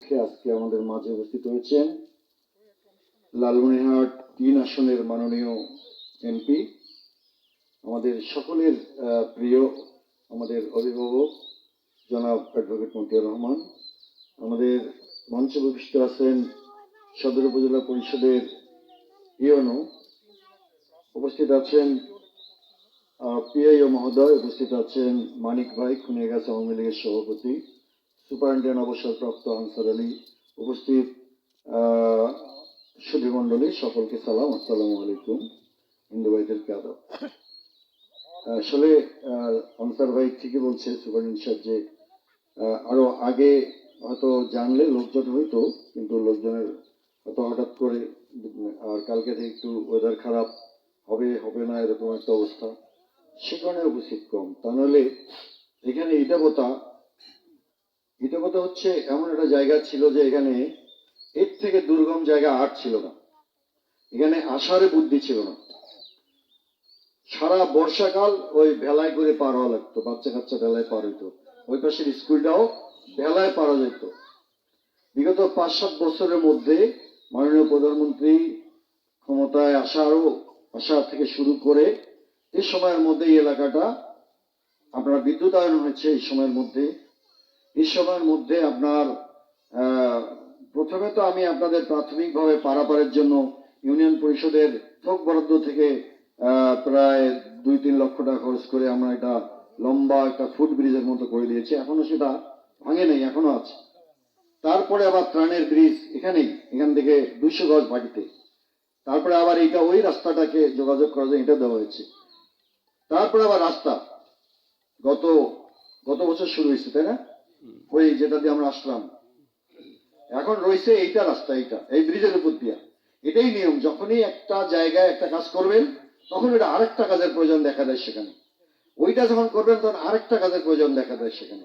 আজকে আমাদের মাঝে উপস্থিত হয়েছেন লালমনিরহাট ৩ আসনের মাননীয় এমপি, আমাদের সকলের প্রিয়, আমাদের অভিভাবক জনাব অ্যাডভোকেট মতিয়ার রহমান। আমাদের মঞ্চে উপস্থিত আছেন সদর উপজেলা পরিষদের ইউনো, উপস্থিত আছেন পিআইও মহোদয়, উপস্থিত আছেন মানিক ভাই, খুনিয়াগাছা আওয়ামী লীগের সভাপতি, সুপারিনটেন্ডেন্ট অবসরপ্রাপ্ত আনসার আলী, উপস্থিত সুধীমণ্ডলী, সকলকে সালাম, আসসালামু আলাইকুম, হিন্দু ভাইদেরকে আদাব। আসলে আনসার ভাই ঠিকই বলছে সুপারিনটেন্ডেন্ট সাহেব যে আরো আগে হয়তো জানলে লোকজন হইতো, কিন্তু লোকজনের হয়তো হঠাৎ করে, আর কালকে থেকে একটু ওয়েদার খারাপ হবে হবে না এরকম একটা অবস্থা, সে কারণে উপস্থিত কম। তা নাহলে এখানে ইটাবতা হচ্ছে এমন একটা জায়গা ছিল যে এখানে এর থেকে দুর্গম জায়গা আর ছিল না, এখানে আসারে বুদ্ধি ছিল না। সারা বর্ষাকাল ওই ভেলায় করে পার হওয়া লাগতো, বাচ্চা কাচ্চা ভেলায় পার হইতো, ওই পাশের স্কুলটাও ভেলায় পারা যেত। বিগত ৫-৭ বছরের মধ্যে মাননীয় প্রধানমন্ত্রী ক্ষমতায় আসা থেকে শুরু করে এই সময়ের মধ্যে এই এলাকাটা আপনার বিদ্যুতায়ন হয়েছে। এই সময়ের মধ্যে আপনার প্রথমে তো আমি আপনাদের প্রাথমিকভাবে পারাপারের জন্য ইউনিয়ন পরিষদের থোক বরাদ্দ থেকে প্রায় ২-৩ লক্ষ টাকা খরচ করে আমরা একটা লম্বা একটা ফুট ব্রিজের মতো করে দিয়েছি, এখনো সেটা ভাঙে নেই, এখনো আছে। তারপরে আবার ত্রাণের ব্রিজ এখান থেকে ২০০ গজ বাড়িতে, তারপরে আবার এটা ওই রাস্তাটাকে যোগাযোগ করার জন্য এটা দেওয়া হয়েছে। তারপরে আবার রাস্তা গত বছর শুরু হয়েছে, তাই না? ওই যেটা দিয়ে আমরা আসলাম, এখন রয়েছে এইটা রাস্তা, এই ব্রিজের উপর দিয়া। এটাই নিয়ম, যখনই একটা জায়গায় একটা কাজ করবেন তখন এটা আরেকটা কাজের প্রয়োজন দেখা দেয় সেখানে, ওইটা যখন করবেন তখন আরেকটা কাজের প্রয়োজন দেখা দেয় সেখানে।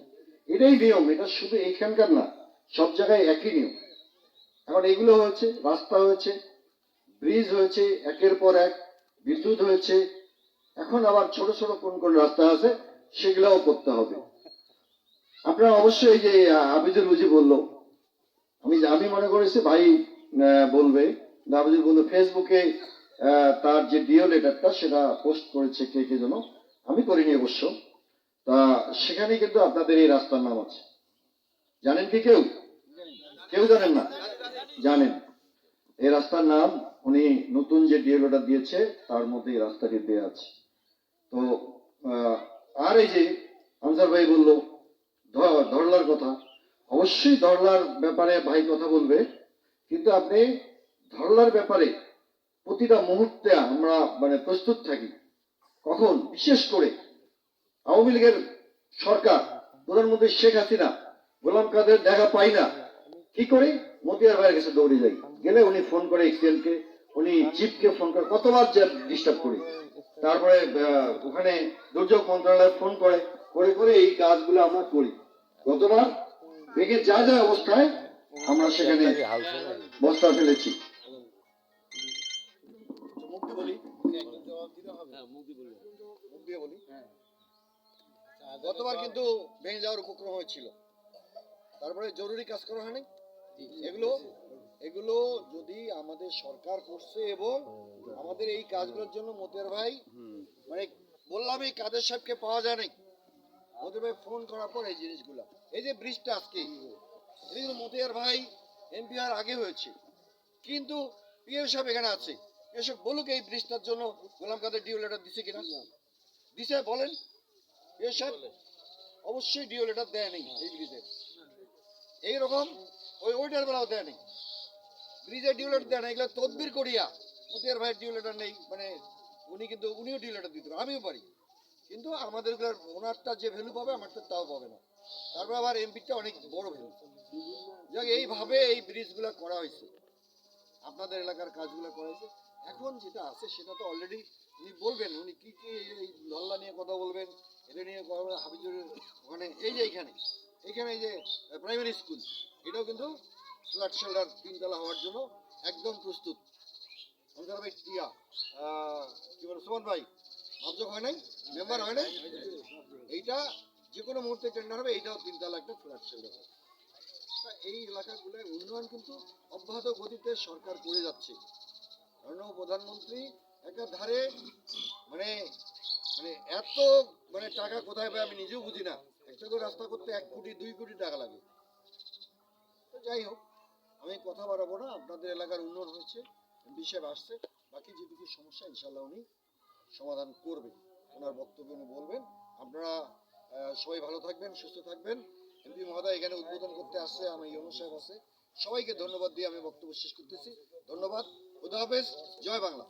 এটাই নিয়ম, এটা শুধু এইখানকার না, সব জায়গায় একই নিয়ম। এখন এগুলো হয়েছে, রাস্তা হয়েছে, ব্রিজ হয়েছে, একের পর এক বিদ্যুৎ হয়েছে, এখন আবার ছোট ছোট কোন রাস্তা আছে সেগুলোও করতে হবে। আপনারা অবশ্যই যে আবিদুল বুঝি বললো, আমি মনে করেছি ভাই বলবে, আবিদুল বললো ফেসবুকে তার যে ডিও লেটারটা সেটা পোস্ট করেছে কে যেন, আমি করিনি অবশ্য। তা সেখানে কিন্তু আপনাদের এই রাস্তার নাম আছে, জানেন কি? কেউ জানেন না? জানেন এই রাস্তার নাম, উনি নতুন যে ডিও লেটার দিয়েছে তার মধ্যে এই রাস্তাটি দেওয়া আছে। তো আর এই যে আনসার ভাই বললো ধরলার কথা, অবশ্যই ধরলার ব্যাপারে ভাই কথা বলবে, কিন্তু আপনি ধরলার ব্যাপারে প্রতিটা মুহূর্তে আমরা প্রস্তুত থাকি। কখন বিশেষ করে আওয়ামী লীগের সরকার, প্রধানমন্ত্রী শেখ হাসিনা, গোলাম কাদের দেখা পাই না, কি করে মতিয়ার ভাইয়ের কাছে দৌড়ে যাই, গেলে উনি ফোন করে এক্সিডেন্টকে, উনি চিফকে ফোন করে, কতবার ডিস্টার্ব করি, তারপরে ওখানে দুর্যোগ মন্ত্রণালয়ে ফোন করে করে এই কাজগুলো আমরা করি। গতবার ভেঙে যা অবস্থায় আমরা সেখানে বস্তা ফেলেছি। গতবার কিন্তু ভেঙে যাওয়ার উপক্রম হয়েছিল, তারপরে জরুরি কাজ করা হয়নি। এগুলো যদি আমাদের সরকার করছে, এবং আমাদের এই কাজগুলোর জন্য মতিয়ার ভাই বললাম এই কাদের সাহেবকে পাওয়া যায় নাই, মতিয়ার ভাই ফোন করার পর এই জিনিসগুলা, এই যে ব্রিজটা আজকে মতিয়ার ভাই এমপি হওয়ার আগে হয়েছে, কিন্তু পিএ সাহেব এখানে আছে, এসব বলুক এই ব্রিজটার জন্য গোলাম কাদের ডিও লেটার দিছে কিনা, দিছে বলেন। পিএ সাহেব অবশ্যই ডিও লেটার দেয় নেই এই ব্রিজের, এইরকম ওইটার বেলাও দেয় নেই, ব্রিজের ডিও লেটার দেয় না, এগুলো তদবির করিয়া মতিয়ার ভাইয়ের ডিও লেটার নেই, উনিও ডিও লেটার দিতে পারে, আমিও পারি, কিন্তু আমাদের ওনারটা যে ভ্যালু পাবে আমারটা তাও পাবে না। তারপর আবার এমপিটা অনেক বড় ভ্যালু। যাক, এইভাবে এই ব্রিজগুলো করা হয়েছে, আপনাদের এলাকার কাজগুলো করা হয়েছে। এখন যেটা আছে সেটা তো অলরেডি উনি বলবেন, উনি কি এই ধল্লা নিয়ে কথা বলবেন, এটা নিয়ে কথা বলবেন। হাবিজুরের ওখানে এই যে এখানে এই যে প্রাইমারি স্কুল, এটাও কিন্তু ফ্ল্যাট শেল্টার 3 তলা হওয়ার জন্য একদম প্রস্তুত। ভাই কি বলে সুমন ভাই, অবযোগ হয় নাই, মেম্বার হয় নাই, এইটা যে কোনো মুহূর্তে টেন্ডার হবে, এইটাও 3 তলা একটা ফ্ল্যাট শেল্টার হবে। তা এই এলাকাগুলোয় উন্নয়ন কিন্তু অব্যাহত গতিতে সরকার করে যাচ্ছে। মাননীয় প্রধানমন্ত্রী একাধারে মানে মানে এত মানে টাকা কোথায় পায় আমি নিজেও বুঝি না। একটা করে রাস্তা করতে 1 কোটি 2 কোটি টাকা লাগে। তো যাই হোক, আমি কথা বাড়াবো না, আপনাদের এলাকার উন্নয়ন হয়েছে, এমপি সাহেব আসছে, বাকি যেটুকু সমস্যা ইনশাল্লাহ উনি সমাধান করবেন, ওনার বক্তব্য উনি বলবেন। আপনারা সবাই ভালো থাকবেন, সুস্থ থাকবেন। এমপি মহোদয় এখানে উদ্বোধন করতে আসছে, আমার ইউনূস সাহেব আছে, সবাইকে ধন্যবাদ দিয়ে আমি বক্তব্য শেষ করতেছি। ধন্যবাদ, খুদা হাফেজ, জয় বাংলা।